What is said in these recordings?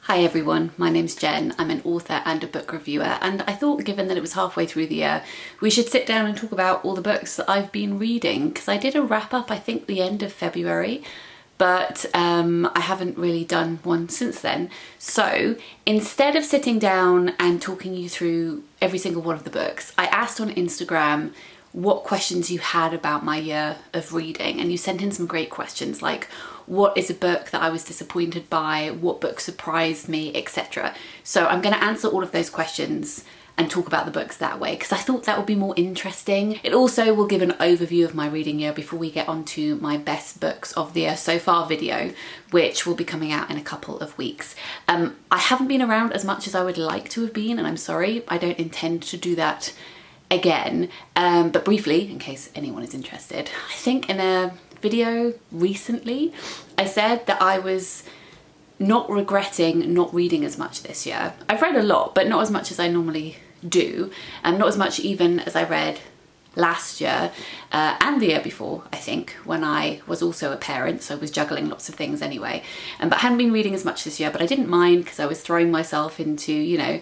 Hi everyone, my name's Jen. I'm an author and a book reviewer, and I thought, given that it was halfway through the year, we should sit down and talk about all the books that I've been reading, because I did a wrap up, I think, the end of February, but I haven't really done one since then. So instead of sitting down and talking you through every single one of the books, I asked on Instagram what questions you had about my year of reading, and you sent in some great questions like, what is a book that I was disappointed by, what book surprised me, etc. So I'm going to answer all of those questions and talk about the books that way, because I thought that would be more interesting. It also will give an overview of my reading year before we get on to my best books of the year so far video, which will be coming out in a couple of weeks. I haven't been around as much as I would like to have been, and I'm sorry, I don't intend to do that again. But briefly, in case anyone is interested, I think in a video recently I said that I was not regretting not reading as much this year. I've read a lot, but not as much as I normally do, and not as much even as I read last year and the year before, I think, when I was also a parent, so I was juggling lots of things anyway. But I hadn't been reading as much this year, but I didn't mind because I was throwing myself into, you know,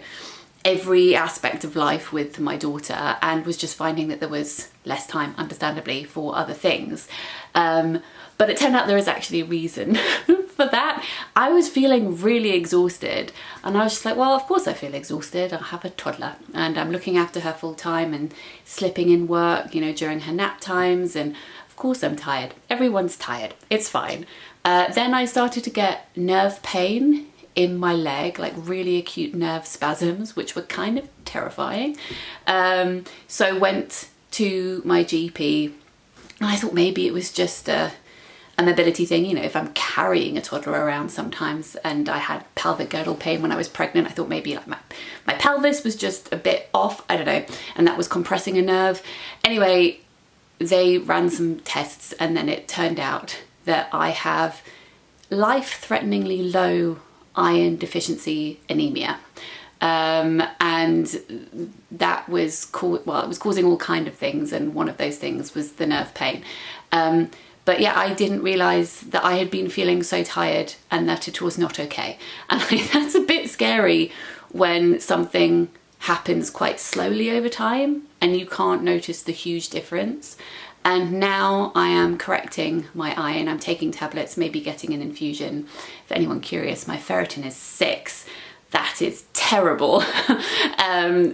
every aspect of life with my daughter, and was just finding that there was less time, understandably, for other things. But it turned out there is actually a reason for that. I was feeling really exhausted, and I was just like, well, of course I feel exhausted. I have a toddler and I'm looking after her full time and slipping in work, you know, during her nap times, and of course I'm tired. Everyone's tired. It's fine. Then I started to get nerve pain in my leg, like really acute nerve spasms, which were kind of terrifying. So I went to my GP, and I thought maybe it was just a mobility thing. You know, if I'm carrying a toddler around sometimes, and I had pelvic girdle pain when I was pregnant, I thought maybe like my pelvis was just a bit off, I don't know, and that was compressing a nerve. Anyway, they ran some tests, and then it turned out that I have life-threateningly low iron deficiency anemia, and that was it was causing all kind of things, and one of those things was the nerve pain. But yeah, I didn't realize that I had been feeling so tired and that it was not okay. And that's a bit scary when something happens quite slowly over time and you can't notice the huge difference. And now I am correcting my iron. I'm taking tablets, maybe getting an infusion. For anyone curious, my ferritin is 6. That is terrible.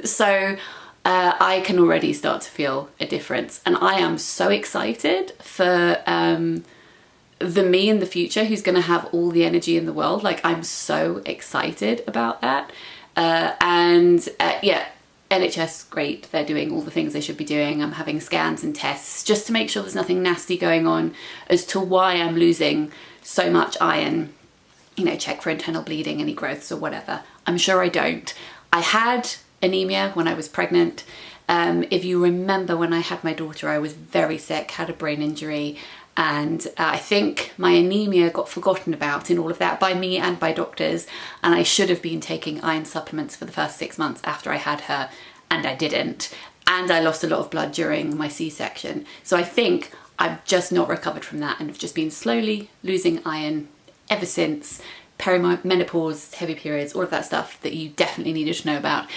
So I can already start to feel a difference. And I am so excited for the me in the future who's going to have all the energy in the world. Like, I'm so excited about that. Yeah. NHS, great, they're doing all the things they should be doing. I'm having scans and tests just to make sure there's nothing nasty going on as to why I'm losing so much iron. You know, check for internal bleeding, any growths or whatever. I'm sure I don't. I had anemia when I was pregnant. If you remember, when I had my daughter, I was very sick, had a brain injury, and I think my anemia got forgotten about in all of that by me and by doctors, and I should have been taking iron supplements for the first 6 months after I had her, and I didn't. And I lost a lot of blood during my C-section. So I think I've just not recovered from that and have just been slowly losing iron ever since. Perimenopause, heavy periods, all of that stuff that you definitely needed to know about.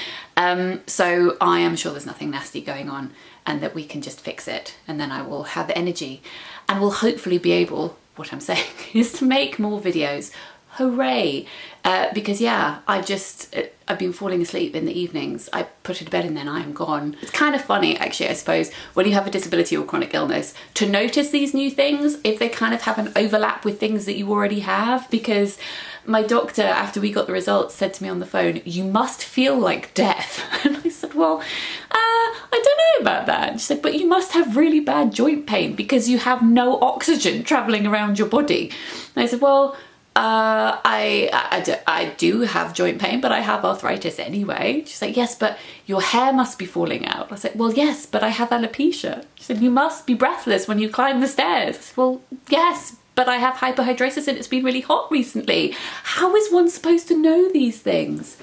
So I am sure there's nothing nasty going on, and that we can just fix it, and then I will have energy and will hopefully be able, what I'm saying is, to make more videos. Hooray! Because yeah, I've been falling asleep in the evenings. I put her to bed and then I am gone. It's kind of funny, actually, I suppose, when you have a disability or chronic illness, to notice these new things if they kind of have an overlap with things that you already have. Because my doctor, after we got the results, said to me on the phone, "You must feel like death." And I said, well, I don't know about that. She said, but you must have really bad joint pain because you have no oxygen traveling around your body. And I said, well, I do have joint pain, but I have arthritis anyway. She's like, yes, but your hair must be falling out. I was like, well, yes, but I have alopecia. She said, you must be breathless when you climb the stairs. I said, well, yes, but I have hyperhidrosis and it's been really hot recently. How is one supposed to know these things?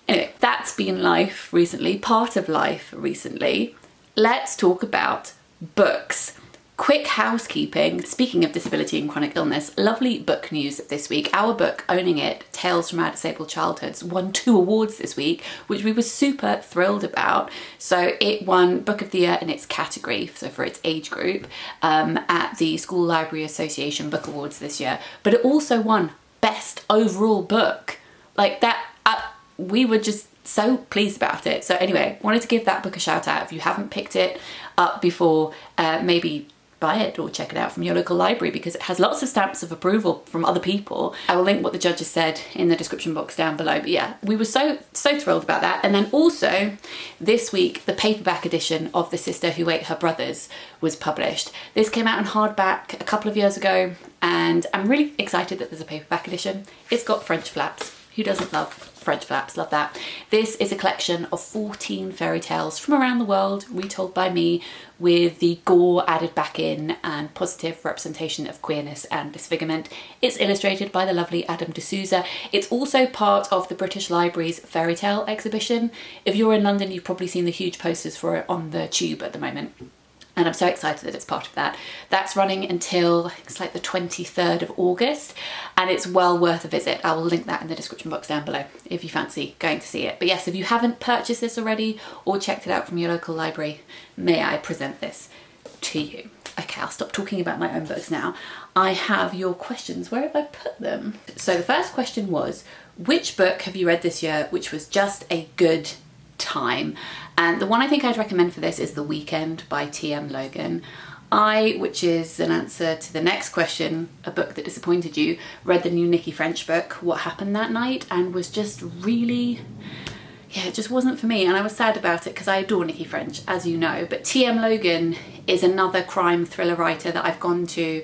Anyway, that's been life recently, part of life recently. Let's talk about books. Quick housekeeping. Speaking of disability and chronic illness, lovely book news this week. Our book, Owning It, Tales from Our Disabled Childhoods, won 2 awards this week, which we were super thrilled about. So it won Book of the Year in its category, so for its age group, at the School Library Association Book Awards this year. But it also won Best Overall Book. Like that, we were just so pleased about it. So anyway, wanted to give that book a shout out. If you haven't picked it up before, maybe buy it or check it out from your local library, because it has lots of stamps of approval from other people. I will link what the judges said in the description box down below. But yeah, we were so thrilled about that. And then also this week, the paperback edition of The Sister Who Ate Her Brothers was published. This came out in hardback a couple of years ago, and I'm really excited that there's a paperback edition. It's got French flaps. Who doesn't love French flaps? Love that. This is a collection of 14 fairy tales from around the world, retold by me, with the gore added back in and positive representation of queerness and disfigurement. It's illustrated by the lovely Adam D'Souza. It's also part of the British Library's fairy tale exhibition. If you're in London, you've probably seen the huge posters for it on the tube at the moment. And I'm so excited that it's part of that. That's running until, I think it's like the 23rd of August, and it's well worth a visit. I will link that in the description box down below if you fancy going to see it. But yes, if you haven't purchased this already or checked it out from your local library, may I present this to you. Okay, I'll stop talking about my own books now. I have your questions. Where have I put them? So the first question was, which book have you read this year which was just a good time? And the one I think I'd recommend for this is The Weekend by T.M. Logan. Which is an answer to the next question, a book that disappointed you, read the new Nikki French book, What Happened That Night, and was just really, it just wasn't for me. And I was sad about it because I adore Nikki French, as you know. But T.M. Logan is another crime thriller writer that I've gone to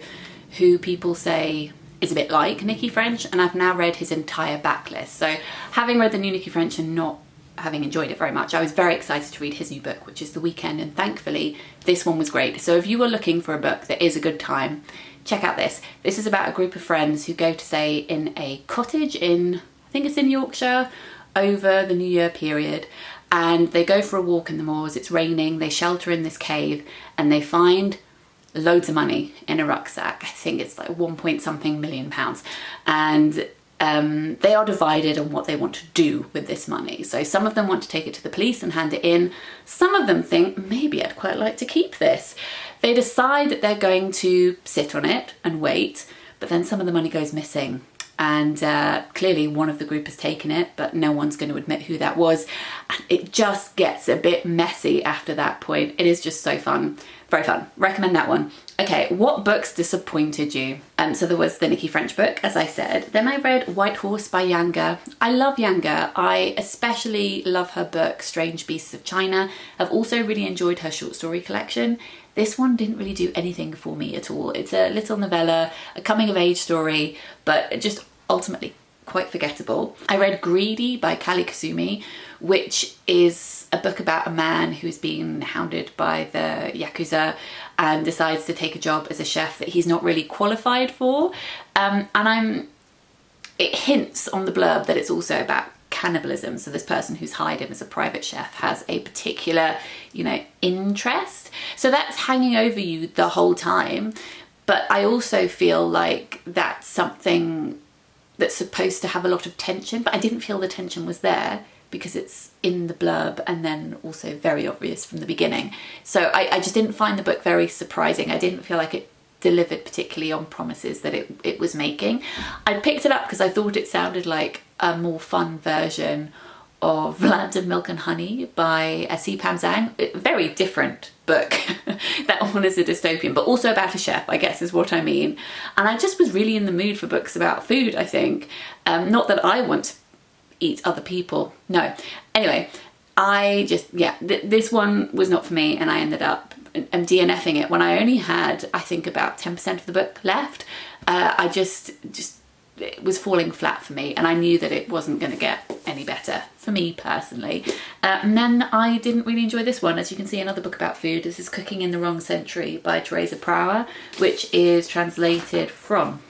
who people say is a bit like Nikki French, and I've now read his entire backlist. So having read the new Nikki French and not having enjoyed it very much, I was very excited to read his new book, which is The Weekend, and thankfully this one was great. So if you were looking for a book that is a good time, check out this. This is about a group of friends who go to stay in a cottage in, I think it's in Yorkshire, over the New Year period, and they go for a walk in the moors. It's raining, they shelter in this cave, and they find loads of money in a rucksack. I think it's like 1 million pounds, and they are divided on what they want to do with this money. So some of them want to take it to the police and hand it in. Some of them think, maybe I'd quite like to keep this. They decide that they're going to sit on it and wait, but then some of the money goes missing. And clearly one of the group has taken it, but no one's going to admit who that was. And it just gets a bit messy after that point. It is just so fun. Very fun. Recommend that one. Okay, what books disappointed you? So there was the Nikki French book, as I said. Then I read White Horse by Yanga. I love Yanga. I especially love her book, Strange Beasts of China. I've also really enjoyed her short story collection. This one didn't really do anything for me at all. It's a little novella, a coming of age story, but just ultimately quite forgettable. I read Greedy by Kali Kasumi, which is a book about a man who's been hounded by the Yakuza and decides to take a job as a chef that he's not really qualified for. It hints on the blurb that it's also about cannibalism. So this person who's hired him as a private chef has a particular, interest. So that's hanging over you the whole time. But I also feel like that's something that's supposed to have a lot of tension, but I didn't feel the tension was there because it's in the blurb and then also very obvious from the beginning. So I just didn't find the book very surprising. I didn't feel like it delivered particularly on promises that it was making. I picked it up because I thought it sounded like a more fun version of Land of Milk and Honey by C. Pam Zhang. Very different book. That one is a dystopian, but also about a chef, I guess is what I mean. And I just was really in the mood for books about food, I think. Not that I want to eat other people, no. Anyway, this one was not for me, and I ended up DNFing it when I only had, I think, about 10% of the book left. I just it was falling flat for me, and I knew that it wasn't going to get any better for me personally. And then I didn't really enjoy this one. As you can see, another book about food. This is Cooking in the Wrong Century by Theresa Prauer, which is translated from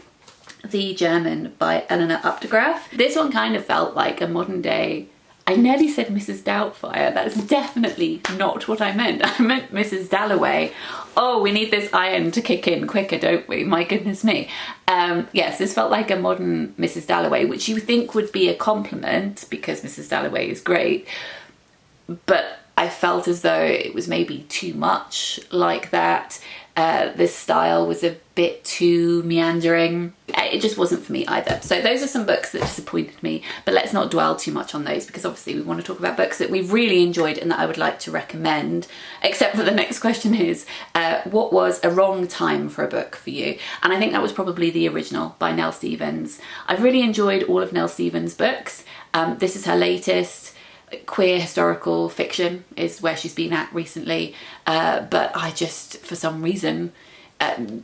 the German by Eleanor Updegraff. This one kind of felt like a modern day, I I nearly said Mrs. Doubtfire. That's definitely not what I meant. I meant Mrs. Dalloway. Oh, we need this iron to kick in quicker, don't we? My goodness me. Yes, this felt like a modern Mrs. Dalloway, which you think would be a compliment because Mrs. Dalloway is great. But I felt as though it was maybe too much like that. This style was a bit too meandering. It just wasn't for me either. So those are some books that disappointed me, but let's not dwell too much on those because obviously we want to talk about books that we've really enjoyed and that I would like to recommend, except for the next question is, what was a wrong time for a book for you? And I think that was probably The Original by Nell Stevens. I've really enjoyed all of Nell Stevens' books. This is her latest. Queer historical fiction is where she's been at recently, but I just, for some reason,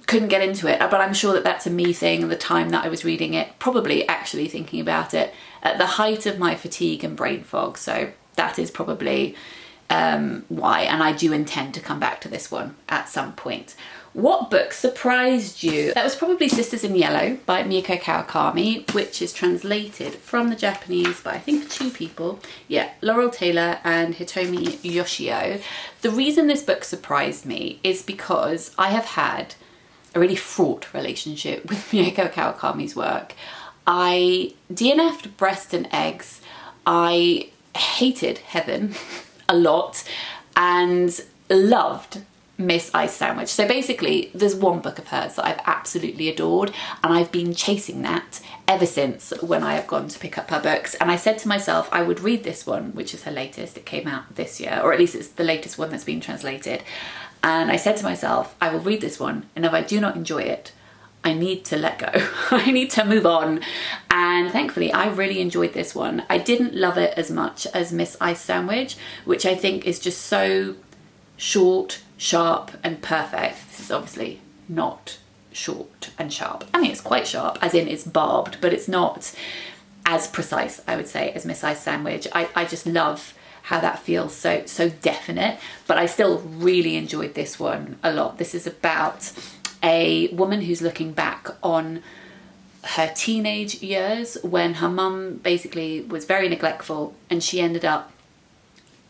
couldn't get into it. But I'm sure that that's a me thing. The time that I was reading it, probably actually thinking about it at the height of my fatigue and brain fog. So that is probably why. And I do intend to come back to this one at some point. What book surprised you? That was probably Sisters in Yellow by Mieko Kawakami, which is translated from the Japanese by I think 2 people. Yeah, Laurel Taylor and Hitomi Yoshio. The reason this book surprised me is because I have had a really fraught relationship with Mieko Kawakami's work. I DNF'd Breast and Eggs. I hated Heaven a lot and loved Miss Ice Sandwich. So basically there's one book of hers that I've absolutely adored and I've been chasing that ever since when I have gone to pick up her books. And I said to myself I would read this one, which is her latest. It came out this year, or at least it's the latest one that's been translated. And I said to myself, I will read this one, and if I do not enjoy it, I need to let go. I need to move on. And thankfully I really enjoyed this one. I didn't love it as much as Miss Ice Sandwich, which I think is just so short, sharp and perfect. This is obviously not short and sharp. I mean, it's quite sharp, as in it's barbed, but it's not as precise, I would say, as Miss Ice Sandwich. I just love how that feels so definite, but I still really enjoyed this one a lot. This is about a woman who's looking back on her teenage years when her mum basically was very neglectful and she ended up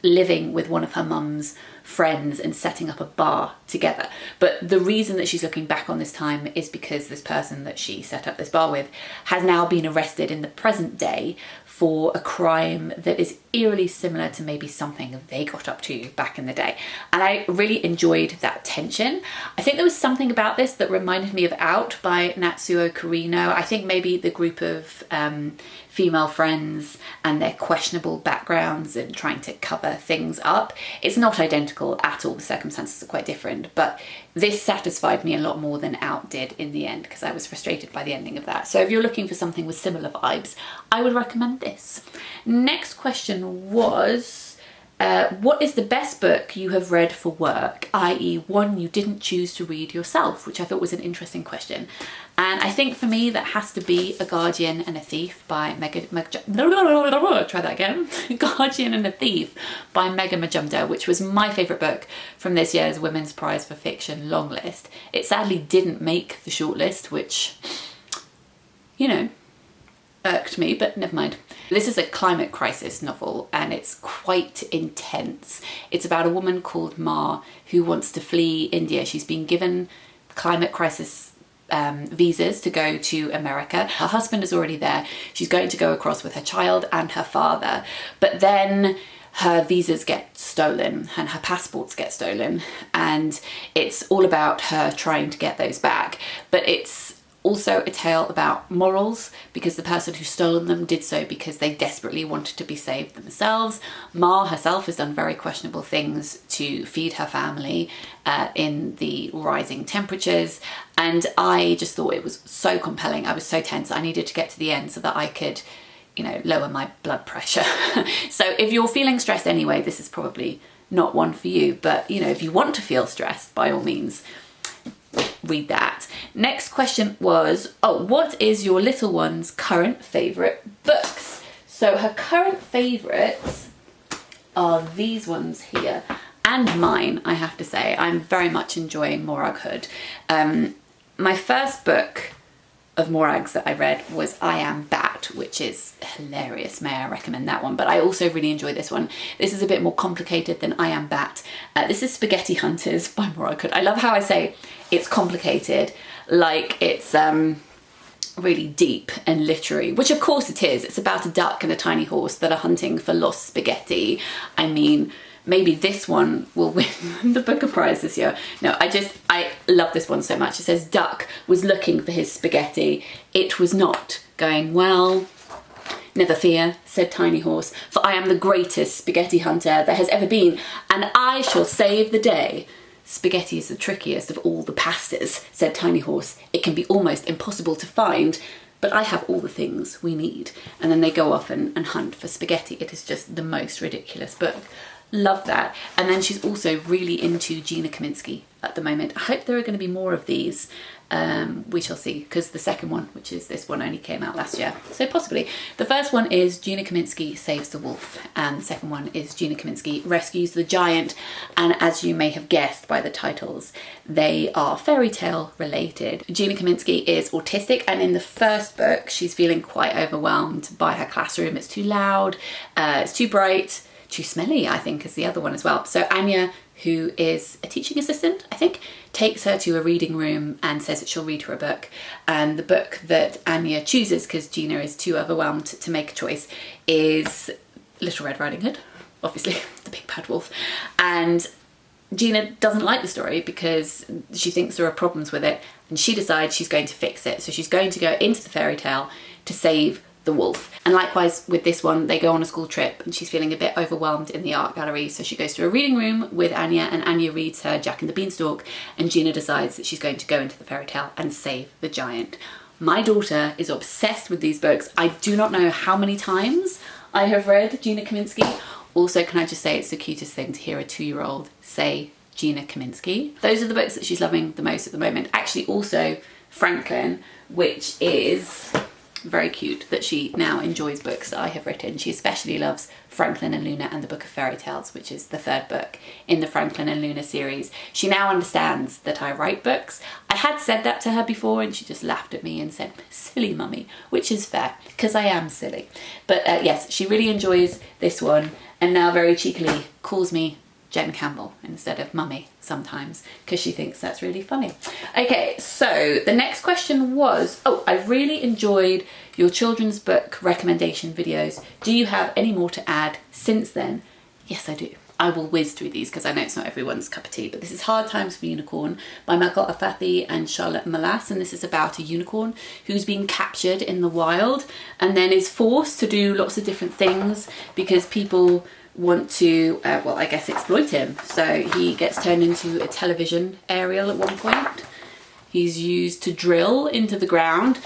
living with one of her mum's friends and setting up a bar together. But the reason that she's looking back on this time is because this person that she set up this bar with has now been arrested in the present day for a crime that is eerily similar to maybe something they got up to back in the day. And I really enjoyed that tension. I think there was something about this that reminded me of Out by Natsuo Kirino. I think maybe the group of female friends and their questionable backgrounds and trying to cover things up. It's not identical at all. The circumstances are quite different, but this satisfied me a lot more than Out did in the end because I was frustrated by the ending of that. So if you're looking for something with similar vibes, I would recommend this. Next question was, what is the best book you have read for work, i.e. one you didn't choose to read yourself, which I thought was an interesting question. And I think for me that has to be A Guardian and a Thief by try that again. Guardian and a Thief by Mega Majumdar, which was my favourite book from this year's Women's Prize for Fiction longlist. It sadly didn't make the shortlist, which, you know, irked me, but never mind. This is a climate crisis novel and it's quite intense. It's about a woman called Ma who wants to flee India. She's been given climate crisis visas to go to America. Her husband is already there. She's going to go across with her child and her father, but then her visas get stolen and her passports get stolen, and it's all about her trying to get those back. But it's also a tale about morals, because the person who stolen them did so because they desperately wanted to be saved themselves. Ma herself has done very questionable things to feed her family in the rising temperatures, and I just thought it was so compelling. I was so tense. I needed to get to the end so that I could, you know, lower my blood pressure. So if you're feeling stressed anyway, this is probably not one for you, but you know, if you want to feel stressed, by all means, read that. Next question was, what is your little one's current favourite books? So her current favourites are these ones here, and mine, I have to say. I'm very much enjoying Morag Hood. My first book of Morag's that I read was I Am Bat. Bat, which is hilarious. May I recommend that one? But I also really enjoy this one. This is a bit more complicated than I Am Bat. This is Spaghetti Hunters by Maura Good. I love how I say it's complicated, like it's really deep and literary, which of course it is. It's about a duck and a tiny horse that are hunting for lost spaghetti. I mean, maybe this one will win the Booker Prize this year. No, I love this one so much. It says, Duck was looking for his spaghetti. It was not going well. Never fear, said Tiny Horse, for I am the greatest spaghetti hunter there has ever been, and I shall save the day. Spaghetti is the trickiest of all the pastas, said Tiny Horse. It can be almost impossible to find, but I have all the things we need. And then they go off and hunt for spaghetti. It is just the most ridiculous book. Love that. And then she's also really into Gina Kaminsky at the moment. I hope there are going to be more of these. We shall see, because the second one, which is this one, only came out last year, so possibly. The first one is Gina Kaminsky Saves the Wolf, and the second one is Gina Kaminsky Rescues the Giant. And as you may have guessed by the titles, they are fairy tale related. Gina Kaminsky is autistic, and in the first book she's feeling quite overwhelmed by her classroom. It's too loud, it's too bright, too smelly, I think, is the other one as well. So Anya, who is a teaching assistant, I think, takes her to a reading room and says that she'll read her a book. And the book that Anya chooses, because Gina is too overwhelmed to make a choice, is Little Red Riding Hood, obviously, the big bad wolf. And Gina doesn't like the story because she thinks there are problems with it, and she decides she's going to fix it. So she's going to go into the fairy tale to save the wolf. And likewise with this one, they go on a school trip and she's feeling a bit overwhelmed in the art gallery, so she goes to a reading room with Anya, and Anya reads her Jack and the Beanstalk, and Gina decides that she's going to go into the fairy tale and save the giant. My daughter is obsessed with these books. I do not know how many times I have read Gina Kaminsky. Also, can I just say, it's the cutest thing to hear a 2-year-old say Gina Kaminsky. Those are the books that she's loving the most at the moment. Actually also Franklin, which is very cute that she now enjoys books that I have written. She especially loves Franklin and Luna and the Book of Fairy Tales, which is the third book in the Franklin and Luna series. She now understands that I write books. I had said that to her before and she just laughed at me and said, silly mummy, which is fair, because I am silly. But yes, she really enjoys this one, and now very cheekily calls me Jen Campbell instead of mummy sometimes, because she thinks that's really funny. Okay, so the next question was, I really enjoyed your children's book recommendation videos. Do you have any more to add since then? Yes, I do. I will whiz through these because I know it's not everyone's cup of tea, but this is Hard Times for Unicorn by Michael Afathi and Charlotte Malas, and this is about a unicorn who's been captured in the wild and then is forced to do lots of different things because people want to, well, I guess exploit him. So he gets turned into a television aerial at one point. He's used to drill into the ground.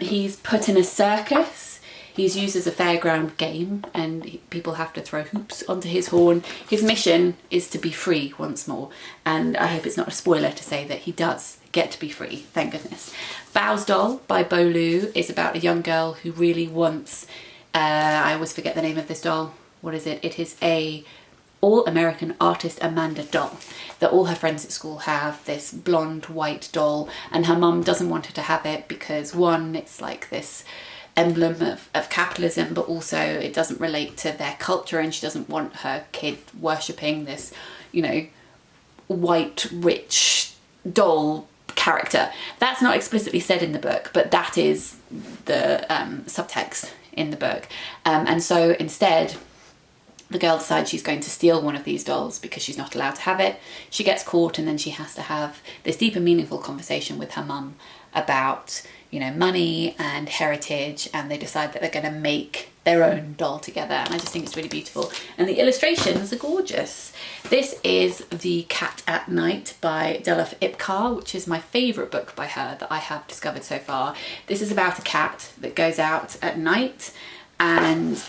He's put in a circus. He's used as a fairground game, and people have to throw hoops onto his horn. His mission is to be free once more. And I hope it's not a spoiler to say that he does get to be free, thank goodness. Bow's Doll by Bo Lu is about a young girl who really wants, I always forget the name of this doll. What is it? It is a all-American artist Amanda doll that all her friends at school have, this blonde white doll, and her mum doesn't want her to have it because, one, it's like this emblem of capitalism, but also it doesn't relate to their culture, and she doesn't want her kid worshipping this, you know, white rich doll character. That's not explicitly said in the book, but that is the subtext in the book. And so instead, the girl decides she's going to steal one of these dolls because she's not allowed to have it. She gets caught, and then she has to have this deep and meaningful conversation with her mum about, you know, money and heritage, and they decide that they're going to make their own doll together. And I just think it's really beautiful, and the illustrations are gorgeous. This is The Cat at Night by Delaf Ipkar, which is my favourite book by her that I have discovered so far. This is about a cat that goes out at night, and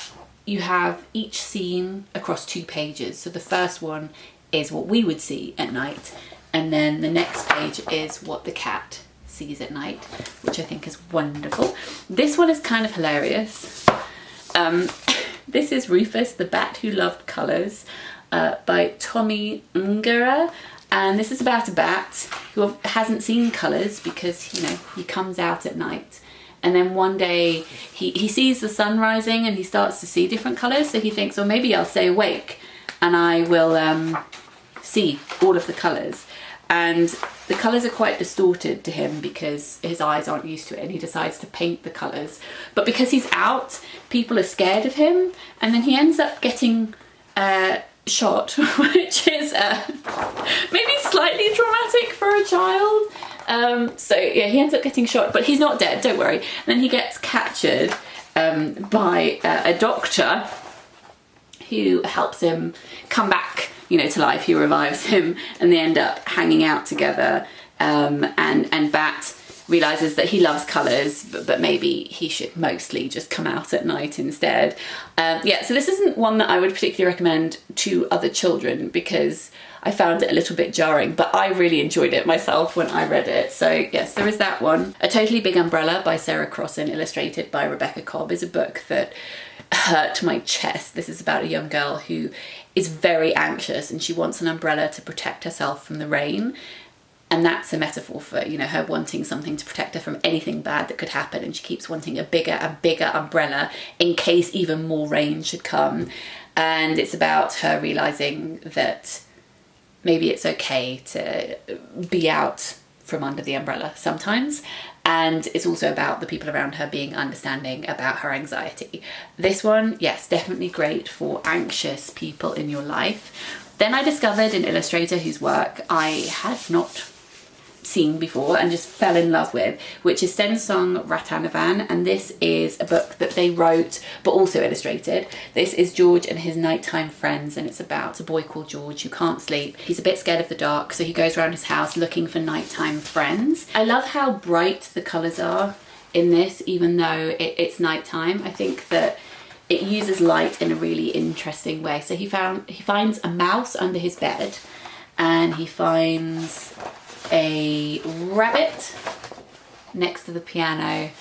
you have each scene across 2 pages. So the first one is what we would see at night, and then the next page is what the cat sees at night, which I think is wonderful. This one is kind of hilarious. This is Rufus, the Bat Who Loved Colours by Tommy Ngara, and this is about a bat who hasn't seen colours because, you know, he comes out at night And then one day he sees the sun rising and he starts to see different colours. So he thinks, well, maybe I'll stay awake and I will see all of the colours. And the colours are quite distorted to him because his eyes aren't used to it, and he decides to paint the colours. But because he's out, people are scared of him, and then he ends up getting shot, which is maybe slightly traumatic for a child. So yeah, he ends up getting shot, but he's not dead, don't worry. And then he gets captured by a doctor who helps him come back, you know, to life. He revives him, and they end up hanging out together. And Bat realizes that he loves colours, but maybe he should mostly just come out at night instead. Yeah, so this isn't one that I would particularly recommend to other children because I found it a little bit jarring, but I really enjoyed it myself when I read it. So yes, there is that one. A Totally Big Umbrella by Sarah Crossan, illustrated by Rebecca Cobb, is a book that hurt my chest. This is about a young girl who is very anxious and she wants an umbrella to protect herself from the rain. And that's a metaphor for, you know, her wanting something to protect her from anything bad that could happen. And she keeps wanting a bigger and bigger umbrella in case even more rain should come. And it's about her realizing that maybe it's okay to be out from under the umbrella sometimes. And it's also about the people around her being understanding about her anxiety. This one, yes, definitely great for anxious people in your life. Then I discovered an illustrator whose work I had not seen before and just fell in love with, which is Sensong Ratanavan, and this is a book that they wrote but also illustrated. This is George and His Nighttime Friends, and it's about a boy called George who can't sleep. He's a bit scared of the dark, so he goes around his house looking for nighttime friends. I love how bright the colours are in this, even though it's nighttime. I think that it uses light in a really interesting way. So he finds a mouse under his bed, and he finds a rabbit next to the piano,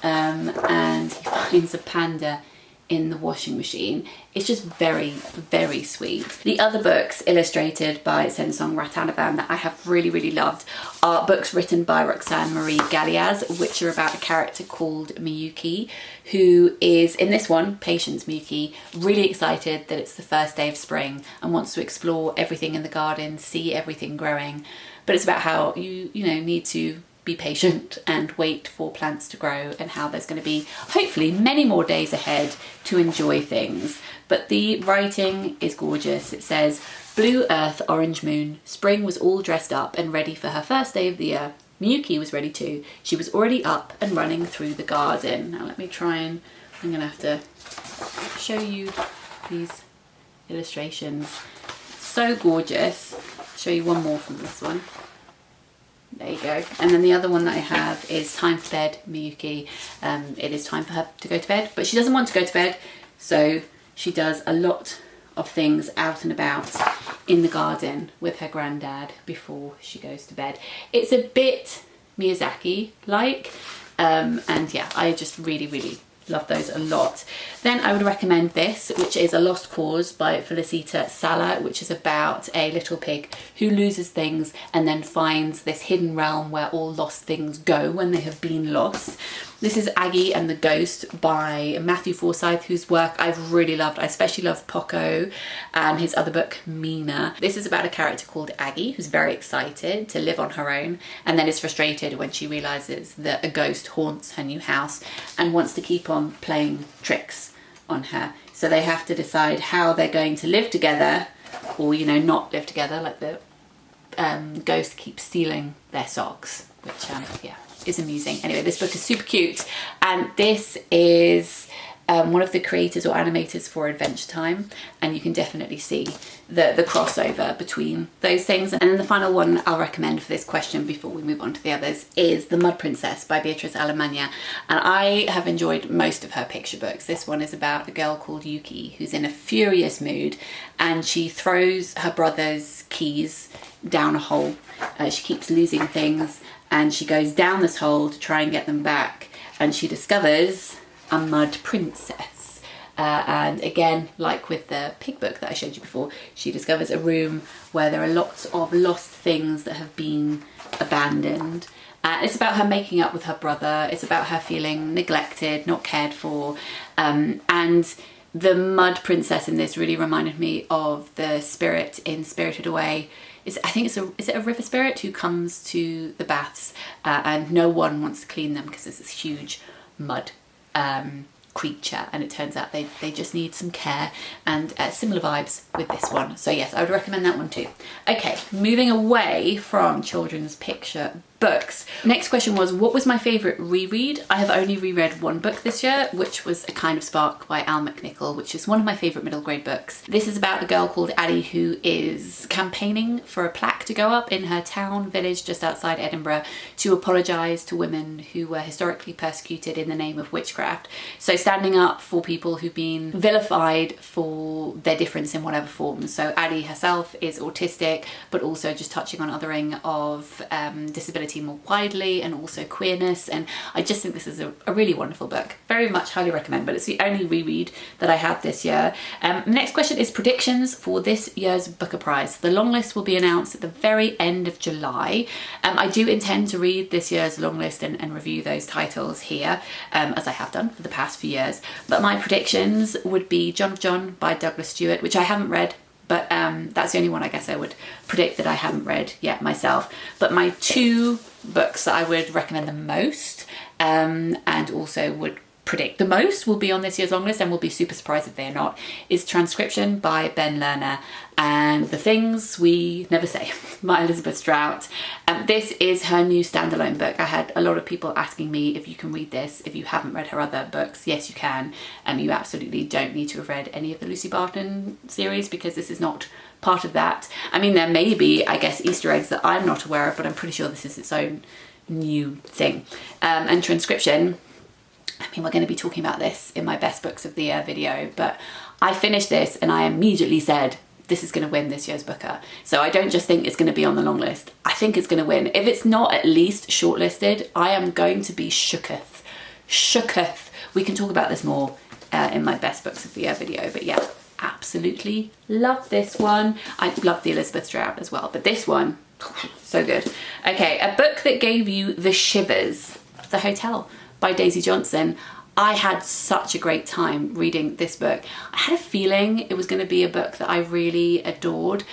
and he finds a panda in the washing machine. It's just very, very sweet. The other books illustrated by Sensong Ratanavan that I have really, really loved are books written by Roxanne Marie Galiaz, which are about a character called Miyuki, who is, in this one, Patience Miyuki, really excited that it's the first day of spring and wants to explore everything in the garden, see everything growing. But it's about how you need to be patient and wait for plants to grow, and how there's going to be hopefully many more days ahead to enjoy things. But the writing is gorgeous. It says, blue earth, orange moon, spring was all dressed up and ready for her first day of the year. Miyuki was ready too. She was already up and running through the garden. Now let me try and, I'm going to have to show you these illustrations. So gorgeous. Show you one more from this one. There you go. And then the other one that I have is Time for Bed, Miyuki. It is time for her to go to bed, but she doesn't want to go to bed, so she does a lot of things out and about in the garden with her granddad before she goes to bed. It's a bit Miyazaki-like, and yeah, I just really, really love those a lot. Then I would recommend this, which is A Lost Cause by Felicita Sala, which is about a little pig who loses things and then finds this hidden realm where all lost things go when they have been lost. This is Aggie and the Ghost by Matthew Forsyth, whose work I've really loved. I especially love Poco and his other book, Mina. This is about a character called Aggie who's very excited to live on her own and then is frustrated when she realises that a ghost haunts her new house and wants to keep on playing tricks on her. So they have to decide how they're going to live together, or, you know, not live together, like the ghost keeps stealing their socks, which, yeah, is amusing. Anyway, this book is super cute, and this is one of the creators or animators for Adventure Time, and you can definitely see the crossover between those things. And then the final one I'll recommend for this question before we move on to the others is The Mud Princess by Beatrice Alemania, and I have enjoyed most of her picture books. This one is about a girl called Yuki who's in a furious mood, and she throws her brother's keys down a hole. She keeps losing things, and she goes down this hole to try and get them back, and she discovers a mud princess. And again, like with the pig book that I showed you before, she discovers a room where there are lots of lost things that have been abandoned, It's about her making up with her brother. It's about her feeling neglected, not cared for. And the mud princess in this really reminded me of the spirit in Spirited Away. Is it a river spirit who comes to the baths and no one wants to clean them because there's this huge mud creature, and it turns out they just need some care, and similar vibes with this one. So yes, I would recommend that one too. Okay, moving away from children's picture books. Next question was, what was my favourite reread? I have only reread one book this year, which was A Kind of Spark by Al McNichol, which is one of my favourite middle grade books. This is about a girl called Addie who is campaigning for a plaque to go up in her town village just outside Edinburgh to apologise to women who were historically persecuted in the name of witchcraft. So standing up for people who've been vilified for their difference in whatever form. So Addie herself is autistic, but also just touching on othering of disability more widely, and also queerness, and I just think this is a really wonderful book. Very much highly recommend, but it's the only reread that I had this year. Next question is predictions for this year's Booker Prize. The long list will be announced at the very end of July. I do intend to read this year's long list and review those titles here, as I have done for the past few years, but my predictions would be John of John by Douglas Stewart, which I haven't read, but that's the only one I guess I would predict that I haven't read yet myself. But my two books that I would recommend the most and also would predict the most will be on this year's long list, and will be super surprised if they're not, is Transcription by Ben Lerner and The Things We Never Say by Elizabeth Strout. This is her new standalone book. I had a lot of people asking me if you can read this if you haven't read her other books. Yes, you can, and you absolutely don't need to have read any of the Lucy Barton series, because this is not part of that. I mean, there may be, I guess, Easter eggs that I'm not aware of, but I'm pretty sure this is its own new thing. And Transcription, I mean, we're going to be talking about this in my best books of the year video, but I finished this and I immediately said, this is going to win this year's Booker. So I don't just think it's going to be on the long list. I think it's going to win. If it's not at least shortlisted, I am going to be shooketh. Shooketh. We can talk about this more in my best books of the year video, but yeah, absolutely love this one. I love the Elizabeth Strout as well, but this one, so good. Okay, a book that gave you the shivers. The Hotel by Daisy Johnson. I had such a great time reading this book. I had a feeling it was going to be a book that I really adored.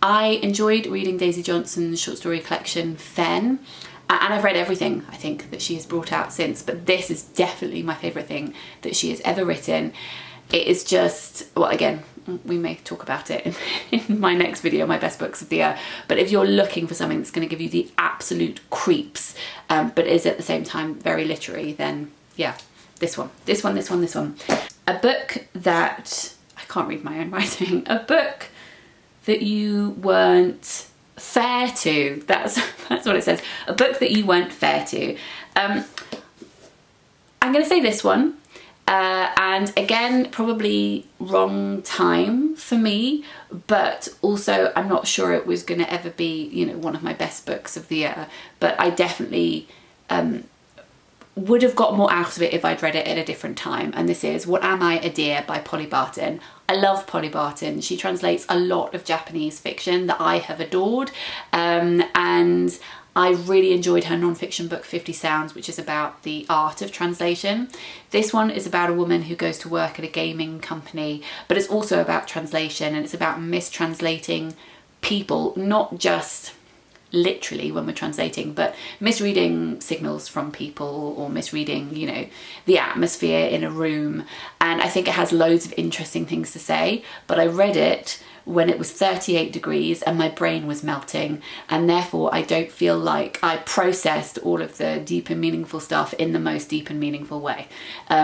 I enjoyed reading Daisy Johnson's short story collection Fen, and I've read everything I think that she has brought out since, but this is definitely my favourite thing that she has ever written. It is just, well, again, we may talk about it in my next video, my best books of the year, but if you're looking for something that's going to give you the absolute creeps, but is at the same time very literary, then yeah, this one. A book that, I can't read my own writing, a book that you weren't fair to, that's what it says, a book that you weren't fair to. I'm going to say this one. And again, probably wrong time for me, but also I'm not sure it was going to ever be, you know, one of my best books of the year, but I definitely would have got more out of it if I'd read it at a different time. And this is What Am I, a Dear by Polly Barton. I love Polly Barton. She translates a lot of Japanese fiction that I have adored, and I really enjoyed her non-fiction book 50 Sounds, which is about the art of translation. This one is about a woman who goes to work at a gaming company, but it's also about translation, and it's about mistranslating people, not just literally when we're translating, but misreading signals from people or misreading, you know, the atmosphere in a room. And I think it has loads of interesting things to say, but I read it when it was 38 degrees and my brain was melting, and therefore I don't feel like I processed all of the deep and meaningful stuff in the most deep and meaningful way.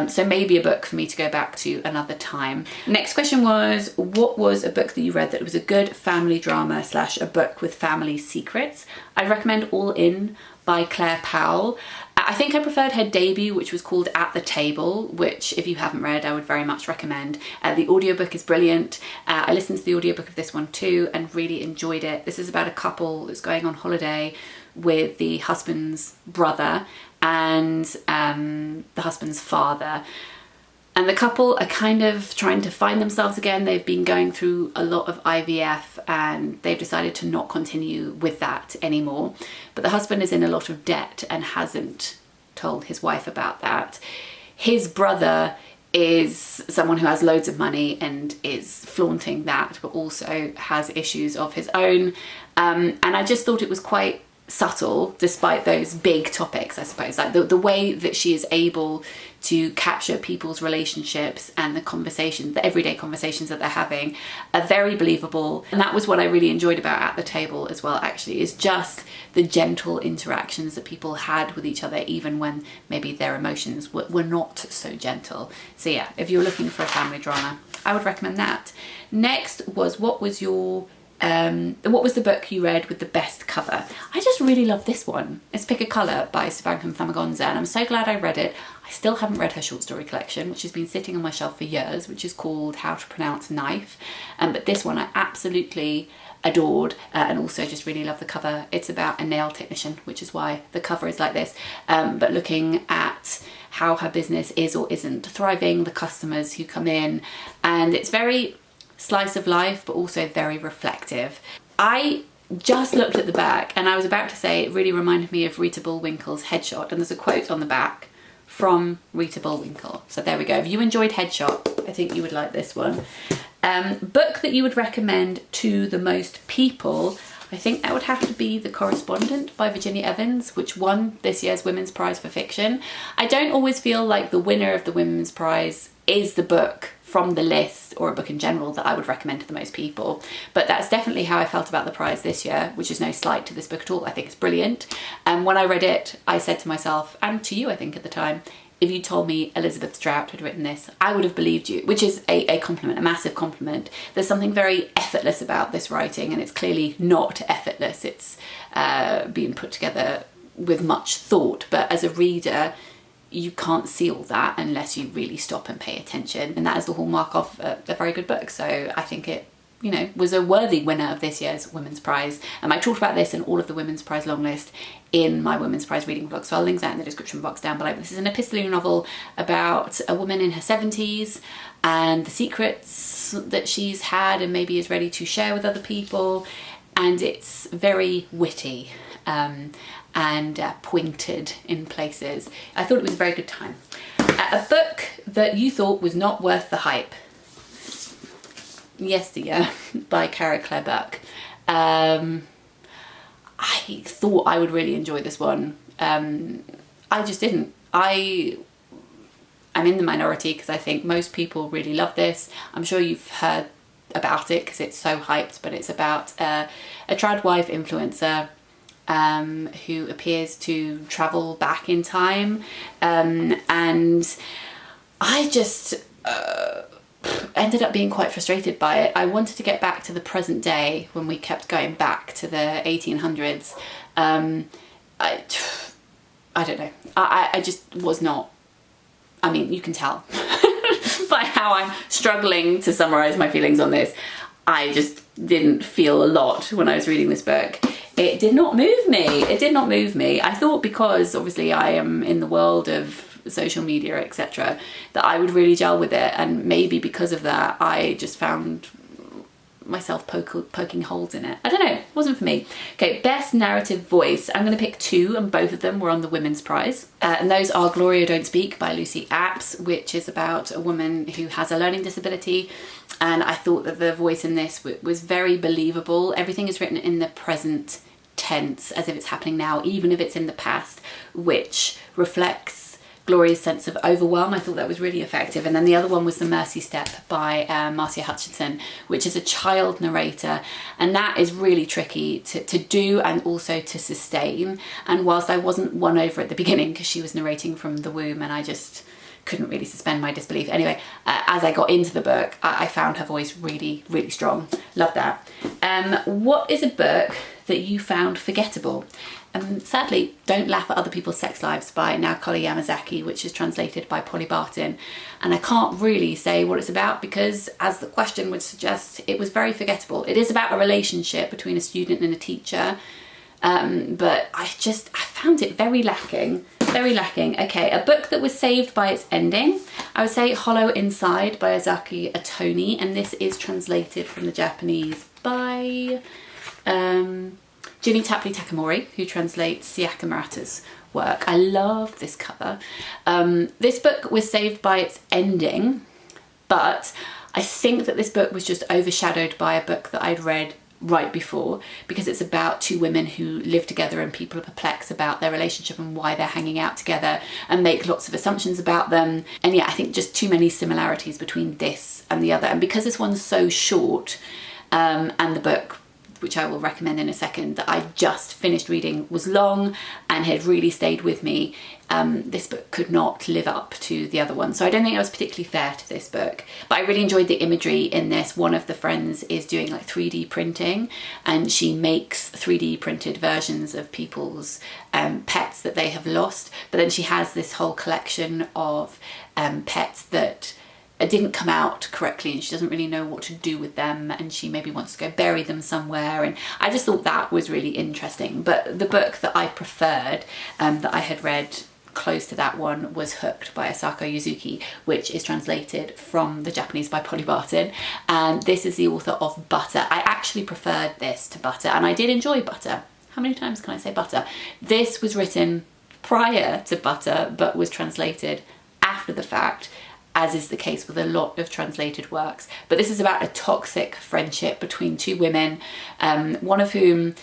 So maybe a book for me to go back to another time. Next question was, what was a book that you read that was a good family drama / a book with family secrets? I recommend All In by Claire Powell. I think I preferred her debut, which was called At the Table, which if you haven't read, I would very much recommend. The audiobook is brilliant. I listened to the audiobook of this one too and really enjoyed it. This is about a couple that's going on holiday with the husband's brother and the husband's father. And the couple are kind of trying to find themselves again. They've been going through a lot of IVF and they've decided to not continue with that anymore. But the husband is in a lot of debt and hasn't told his wife about that. His brother is someone who has loads of money and is flaunting that, but also has issues of his own. And I just thought it was quite subtle, despite those big topics, I suppose. Like the way that she is able to capture people's relationships and the conversations, the everyday conversations that they're having, are very believable. And that was what I really enjoyed about At the Table as well, actually, is just the gentle interactions that people had with each other, even when maybe their emotions were not so gentle. So yeah, if you're looking for a family drama, I would recommend that. Next was, what was the book you read with the best cover? I just really love this one. It's Pick a Colour by Savanka Thamagonza, and I'm so glad I read it. I still haven't read her short story collection, which has been sitting on my shelf for years, which is called How to Pronounce Knife. But this one I absolutely adored, and also just really love the cover. It's about a nail technician, which is why the cover is like this, but looking at how her business is or isn't thriving, the customers who come in, and it's very slice of life, but also very reflective. I just looked at the back and I was about to say it really reminded me of Rita Bullwinkle's Headshot, and there's a quote on the back from Rita Bullwinkle. So there we go. If you enjoyed Headshot, I think you would like this one. Book that you would recommend to the most people, I think that would have to be The Correspondent by Virginia Evans, which won this year's Women's Prize for Fiction. I don't always feel like the winner of the Women's Prize is the book from the list, or a book in general, that I would recommend to the most people. But that's definitely how I felt about the prize this year, which is no slight to this book at all. I think it's brilliant. And when I read it, I said to myself, and to you I think at the time, if you told me Elizabeth Strout had written this, I would have believed you, which is a compliment, a massive compliment. There's something very effortless about this writing, and it's clearly not effortless. It's being put together with much thought, but as a reader, you can't see all that unless you really stop and pay attention. And that is the hallmark of a very good book. So I think it, you know, was a worthy winner of this year's Women's Prize. And I talked about this in all of the Women's Prize long list in my Women's Prize reading blog, so I'll link that in the description box down below. This is an epistolary novel about a woman in her 70s and the secrets that she's had and maybe is ready to share with other people. And it's very witty and pointed in places. I thought it was a very good time. A book that you thought was not worth the hype. Yes Dear by Cara Claire Buck. I thought I would really enjoy this one. I just didn't. I'm in the minority because I think most people really love this. I'm sure you've heard about it because it's so hyped, but it's about a trad wife influencer who appears to travel back in time, and I just ended up being quite frustrated by it. I wanted to get back to the present day when we kept going back to the 1800s. I don't know. I just was not. I mean, you can tell by how I'm struggling to summarise my feelings on this. I just didn't feel a lot when I was reading this book. It did not move me. It did not move me. I thought because obviously I am in the world of social media, etc., that I would really gel with it, and maybe because of that I just found myself poking holes in it. I don't know, it wasn't for me. Okay, best narrative voice. I'm going to pick two, and both of them were on the Women's Prize. And those are Gloria Don't Speak by Lucy Apps, which is about a woman who has a learning disability. And I thought that the voice in this was very believable. Everything is written in the present tense, as if it's happening now, even if it's in the past, which reflects Gloria's sense of overwhelm. I thought that was really effective. And then the other one was The Mercy Step by Marcia Hutchinson, which is a child narrator, and that is really tricky to do and also to sustain. And whilst I wasn't won over at the beginning because she was narrating from the womb and I just couldn't really suspend my disbelief. Anyway, as I got into the book, I found her voice really, really strong. Love that. What is a book that you found forgettable? Sadly, Don't Laugh at Other People's Sex Lives by Naokoli Yamazaki, which is translated by Polly Barton. And I can't really say what it's about because, as the question would suggest, it was very forgettable. It is about a relationship between a student and a teacher, but I found it very lacking. Very lacking. Okay, a book that was saved by its ending. I would say Hollow Inside by Ozaki Atoni, and this is translated from the Japanese by Ginny Tapley Takamori, who translates Sayaka Murata's work. I love this cover. This book was saved by its ending, but I think that this book was just overshadowed by a book that I'd read right before, because it's about two women who live together and people are perplexed about their relationship and why they're hanging out together and make lots of assumptions about them. And yeah, I think just too many similarities between this and the other. And because this one's so short, and the book, which I will recommend in a second, that I just finished reading was long and had really stayed with me, this book could not live up to the other one. So I don't think I was particularly fair to this book, but I really enjoyed the imagery in this. One of the friends is doing like 3D printing, and she makes 3D printed versions of people's pets that they have lost. But then she has this whole collection of pets that didn't come out correctly, and she doesn't really know what to do with them, and she maybe wants to go bury them somewhere. And I just thought that was really interesting. But the book that I preferred, that I had read close to that one, was Hooked by Asako Yuzuki, which is translated from the Japanese by Polly Barton, and this is the author of Butter. I actually preferred this to Butter, and I did enjoy Butter. How many times can I say Butter? This was written prior to Butter but was translated after the fact, as is the case with a lot of translated works. But this is about a toxic friendship between two women, one of whom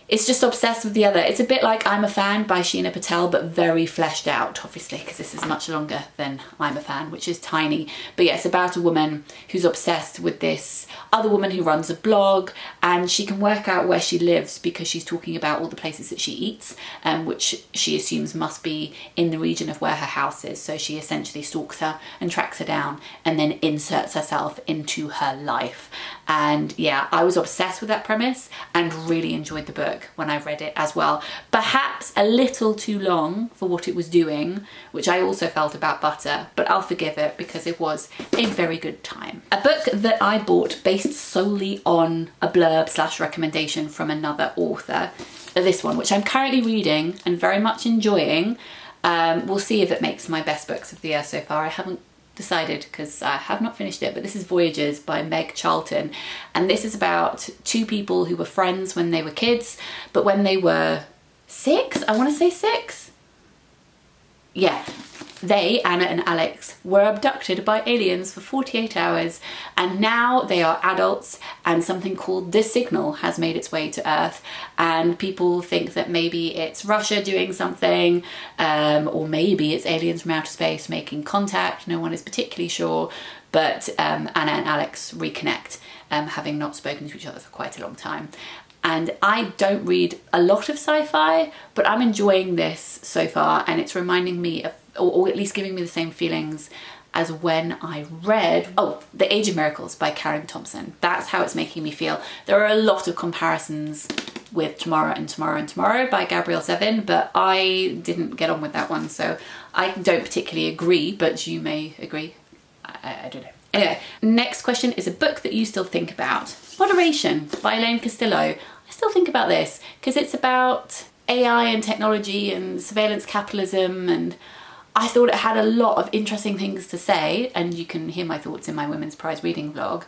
is just obsessed with the other. It's a bit like I'm a Fan by Sheena Patel, but very fleshed out, obviously, because this is much longer than I'm a Fan, which is tiny. But yeah, it's about a woman who's obsessed with this other woman who runs a blog, and she can work out where she lives because she's talking about all the places that she eats, which she assumes must be in the region of where her house is. So she essentially stalks her and tracks her down and then inserts herself into her life. And yeah, I was obsessed with that premise and really enjoyed the book when I read it as well. Perhaps a little too long for what it was doing, which I also felt about Butter, but I'll forgive it because it was a very good time. A book that I bought based solely on a blurb / recommendation from another author, this one, which I'm currently reading and very much enjoying. We'll see if it makes my best books of the year so far. I haven't decided because I have not finished it, but this is Voyages by Meg Charlton, and this is about two people who were friends when they were kids, but when they were 6, I want to say 6, yeah, they, Anna and Alex, were abducted by aliens for 48 hours, and now they are adults, and something called The Signal has made its way to Earth, and people think that maybe it's Russia doing something, or maybe it's aliens from outer space making contact. No one is particularly sure, but Anna and Alex reconnect, having not spoken to each other for quite a long time. And I don't read a lot of sci-fi, but I'm enjoying this so far, and it's reminding me of, or at least giving me the same feelings as when I read, The Age of Miracles by Karen Thompson. That's how it's making me feel. There are a lot of comparisons with Tomorrow and Tomorrow and Tomorrow by Gabrielle Zevin, but I didn't get on with that one, so I don't particularly agree, but you may agree. I don't know. Anyway, next question is a book that you still think about. Moderation by Elaine Castillo. I still think about this because it's about AI and technology and surveillance capitalism, and I thought it had a lot of interesting things to say, and you can hear my thoughts in my Women's Prize reading vlog.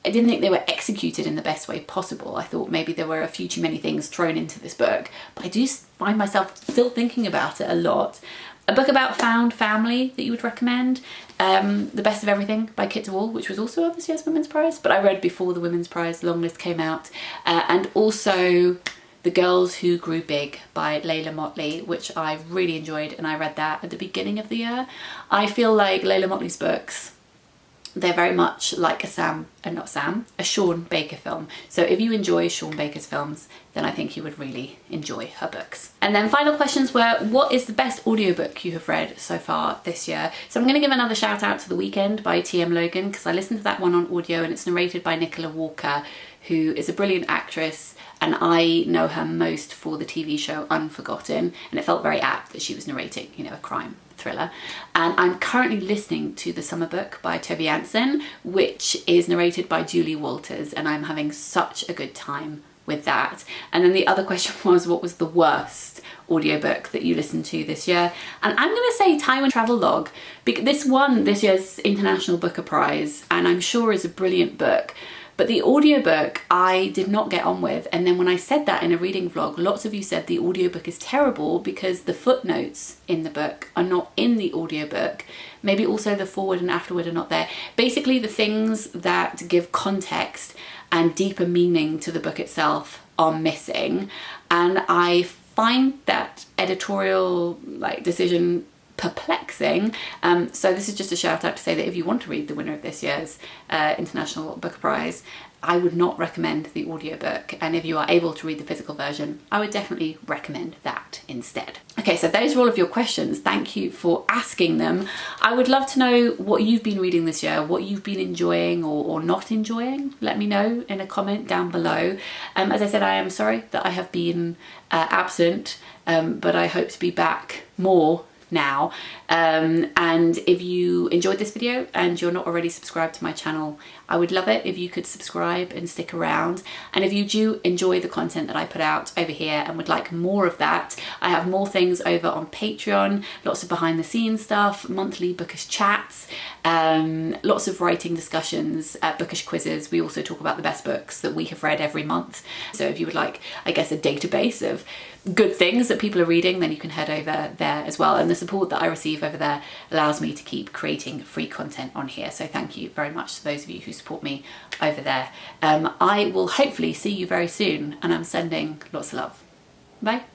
I didn't think they were executed in the best way possible. I thought maybe there were a few too many things thrown into this book, but I do find myself still thinking about it a lot. A book about found family that you would recommend, The Best of Everything by Kit DeWall, which was also on this year's Women's Prize, but I read before the Women's Prize long list came out, and also The Girls Who Grew Big by Layla Motley, which I really enjoyed, and I read that at the beginning of the year. I feel like Layla Motley's books, they're very much like a Sean Baker film. So if you enjoy Sean Baker's films, then I think you would really enjoy her books. And then final questions were, what is the best audiobook you have read so far this year? So I'm going to give another shout out to The Weekend by T.M. Logan, because I listened to that one on audio, and it's narrated by Nicola Walker, who is a brilliant actress, and I know her most for the TV show Unforgotten, and it felt very apt that she was narrating, you know, a crime thriller. And I'm currently listening to The Summer Book by Toby Anson, which is narrated by Julie Walters, and I'm having such a good time with that. And then the other question was, what was the worst audiobook that you listened to this year? And I'm going to say Time and Travel Log, because this won this year's International Booker Prize, and I'm sure is a brilliant book. But the audiobook I did not get on with. And then when I said that in a reading vlog, lots of you said the audiobook is terrible because the footnotes in the book are not in the audiobook. Maybe also the forward and afterward are not there. Basically the things that give context and deeper meaning to the book itself are missing. And I find that editorial decision perplexing. So this is just a shout out to say that if you want to read the winner of this year's International Booker Prize, I would not recommend the audiobook, and if you are able to read the physical version, I would definitely recommend that instead. Okay, so those are all of your questions. Thank you for asking them. I would love to know what you've been reading this year, what you've been enjoying or not enjoying. Let me know in a comment down below. As I said, I am sorry that I have been absent, but I hope to be back more now. And if you enjoyed this video and you're not already subscribed to my channel, I would love it if you could subscribe and stick around. And if you do enjoy the content that I put out over here and would like more of that, I have more things over on Patreon, lots of behind the scenes stuff, monthly bookish chats, lots of writing discussions, bookish quizzes. We also talk about the best books that we have read every month. So if you would like, I guess, a database of good things that people are reading, then you can head over there as well. And the support that I receive over there allows me to keep creating free content on here. So thank you very much to those of you who support me over there. I will hopefully see you very soon, and I'm sending lots of love. Bye.